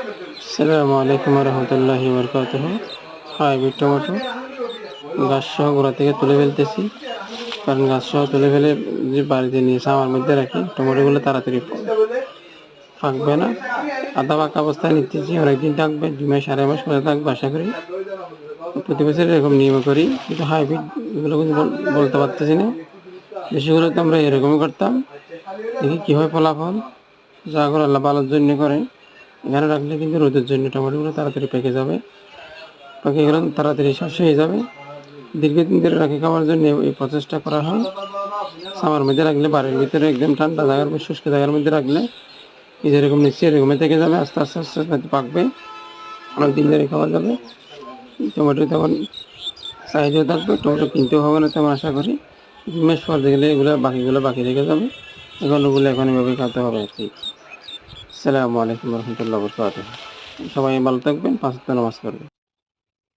আসসালামু আলাইকুম রহমতুল্লাহি বরকাতুহু। হাইব্রিড টমেটো গাছ সহ গোড়া থেকে তুলে ফেলতেছি, কারণ গাছ সহ তুলে ফেলে যে বাড়িতে নিয়ে সামার মধ্যে রাখি টমেটোগুলো তাড়াতাড়ি পাকবে না। আধা পাকা অবস্থায় নিতেছি, অনেকদিন থাকবে, 2 মাস 2.5 মাস করে থাকবে আশা করি। প্রতি বছর এরকম নিয়ম করি, কিন্তু হাইব্রিড এগুলো কিন্তু বলতে পারতেছি না। দেশগুলো তো আমরা এরকমই করতাম, দেখি কী হয় ফলাফল। যা করে আল্লাহ ভালোর জন্য করে। এখানে রাখলে কিন্তু রোদের জন্য টমেটোগুলো তাড়াতাড়ি পেকে যাবে, পেকে গেলে তাড়াতাড়ি শেষ হয়ে যাবে। দীর্ঘদিন ধরে রাখি খাওয়ার জন্য এই প্রচেষ্টা করা হয়। সামার মধ্যে রাখলে বাড়ির ভিতরে একদম ঠান্ডা জায়গার মধ্যে, শুষ্ক জায়গার মধ্যে রাখলে এই যেরকম নিচ্ছে এরকমই থেকে যাবে, আস্তে আস্তে আস্তে আস্তে পাকবে, অনেক দিন ধরে খাওয়া যাবে। টমেটো তখন সাইজেও থাকবে, টমেটো কিনতেও হবে না তেমন আশা করি। 2 মাস পর দেখলে এগুলো বাকি রেখে যাবে, এগুলোগুলো এখন এভাবে খাতে হবে আর কি। আসসালামু আলাইকুম রহমতুল্লাহ বরকাতুহু। সবাই ভালো থাকবেন, 5 ওয়াক্ত নামাজ পড়বেন।